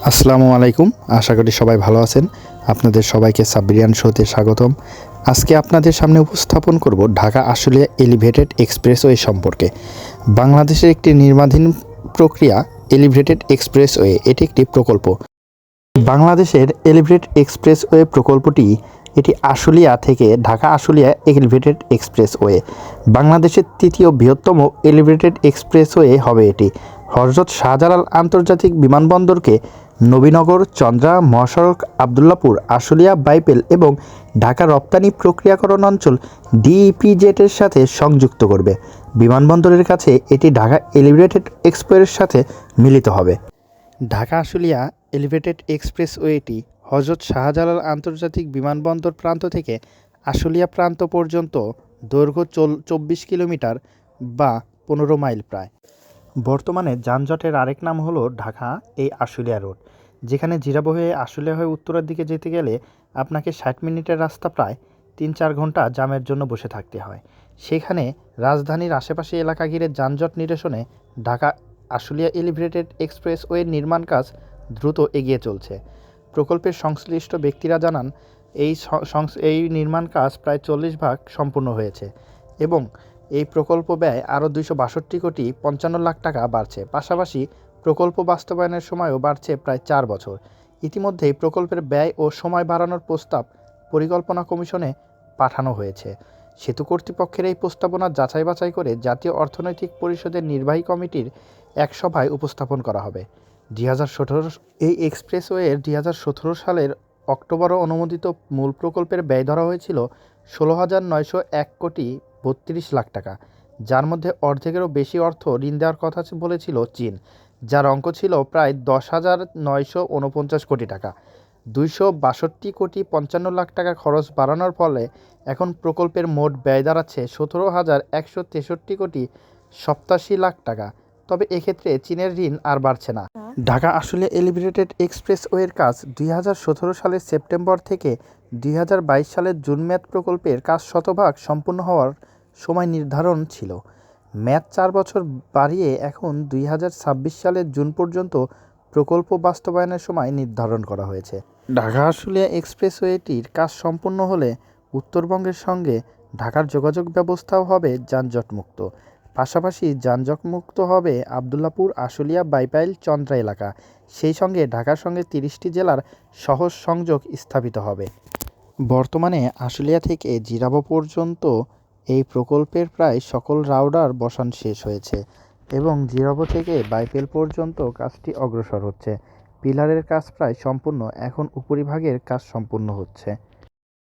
আসসালামু আলাইকুম। আশা করি সবাই ভালো আছেন। আপনাদের সবাইকে সাব্বিরিয়ান শোতে স্বাগতম। আজকে আপনাদের সামনে উপস্থাপন করব ঢাকা আশুলিয়া এলিভেটেড এক্সপ্রেসওয়ে সম্পর্কে। বাংলাদেশের একটি নির্মাণাধীন প্রক্রিয়া এলিভেটেড এক্সপ্রেসওয়ে, এটি একটি প্রকল্প। বাংলাদেশের এলিভেটেড এক্সপ্রেসওয়ে প্রকল্পটি এটি আশুলিয়া থেকে ঢাকা আশুলিয়া এলিভেটেড এক্সপ্রেসওয়ে। বাংলাদেশের তৃতীয় বৃহত্তম এলিভেটেড এক্সপ্রেসওয়ে হবে এটি। হযরত শাহজালাল আন্তর্জাতিক বিমানবন্দরকে নবীনগর, চন্দ্রা, মহাসড়ক, আবদুল্লাপুর, আশুলিয়া, বাইপেল এবং ঢাকা রপ্তানি প্রক্রিয়াকরণ অঞ্চল ডিইপিজেডের সাথে সংযুক্ত করবে। বিমানবন্দরের কাছে এটি ঢাকা এলিভেটেড এক্সপ্রেসওয়ের সাথে মিলিত হবে। ঢাকা আশুলিয়া এলিভেটেড এক্সপ্রেসওয়েটি হযরত শাহজালাল আন্তর্জাতিক বিমানবন্দর প্রান্ত থেকে আশুলিয়া প্রান্ত পর্যন্ত দৈর্ঘ্য 24 কিলোমিটার বা 15 মাইল প্রায়। বর্তমানে যানজটের আরেক নাম হলো ঢাকা এই আশুলিয়া রোড, যেখানে জিরাবো হয়ে আশুলিয়া হয়ে উত্তরের দিকে যেতে গেলে আপনাকে 60 মিনিটের রাস্তা প্রায় 3-4 ঘন্টা জামের জন্য বসে থাকতে হয়। সেখানে রাজধানীর আশেপাশে এলাকা ঘিরে যানজট নিরসনে ঢাকা আশুলিয়া এলিভেটেড এক্সপ্রেসওয়ের নির্মাণ কাজ দ্রুত এগিয়ে চলছে। প্রকল্পের সংশ্লিষ্ট ব্যক্তিরা জানান, এই নির্মাণ কাজ প্রায় 40% সম্পূর্ণ হয়েছে এবং এই প্রকল্প ব্যয় আরও 262 কোটি 55 লাখ টাকা বাড়ছে। পাশাপাশি প্রকল্প বাস্তবায়নের সময়ও বাড়ছে প্রায় 4 বছর। ইতিমধ্যেই প্রকল্পের ব্যয় ও সময় বাড়ানোর প্রস্তাব পরিকল্পনা কমিশনে পাঠানো হয়েছে। সেতু কর্তৃপক্ষের এই প্রস্তাবনা যাচাই বাছাই করে জাতীয় অর্থনৈতিক পরিষদের নির্বাহী কমিটির এক সভায় উপস্থাপন করা হবে। 2017 এই এক্সপ্রেসওয়ের 2017 সালের অক্টোবরে অনুমোদিত মূল প্রকল্পের ব্যয় ধরা হয়েছিল 16,901 কোটি 32 লাখ টাকা, যার মধ্যে অর্ধেকেরও বেশি অর্থ ঋণ দেওয়ার কথা বলেছিল চীন, যার অঙ্ক ছিল প্রায় 10,949 কোটি টাকা। 262 কোটি 55 লাখ টাকা খরচ বাড়ানোর ফলে এখন প্রকল্পের মোট ব্যয় দাঁড়াচ্ছে 17,163 কোটি 87 লাখ টাকা। তবে এক্ষেত্রে চীনের ঋণ আর বাড়ছে না। ঢাকা আশুলিয়া এলিভেটেড এক্সপ্রেসওয়ের কাজ 2017 সালের সেপ্টেম্বর থেকে 2022 সালের জুন মেয়াদ প্রকল্পের কাজ শতভাগ সম্পূর্ণ হওয়ার সময় নির্ধারণ ছিল। মেয়াদ 4 বছর বাড়িয়ে এখন 2026 সালের জুন পর্যন্ত প্রকল্প বাস্তবায়নের সময় নির্ধারণ করা হয়েছে। ঢাকা আশুলিয়া এক্সপ্রেসওয়েটির কাজ সম্পূর্ণ হলে উত্তরবঙ্গের সঙ্গে ঢাকার যোগাযোগ ব্যবস্থাও হবে যানজটমুক্ত। পাশাপাশি যানজটমুক্ত হবে আবদুল্লাপুর, আশুলিয়া, বাইপাইল, চন্দ্রা এলাকা। সেই সঙ্গে ঢাকার সঙ্গে 30টি জেলার সহজ সংযোগ স্থাপিত হবে। বর্তমানে আশুলিয়া থেকে জিরাবো পর্যন্ত এই প্রকল্পের প্রায় সকল রাউটার বসান শেষ হয়েছে এবং জিরাবো থেকে বাইপেল পর্যন্ত কাজটি অগ্রসর হচ্ছে। পিলারের কাজ প্রায় সম্পূর্ণ, এখন উপরিভাগের কাজ সম্পূর্ণ হচ্ছে।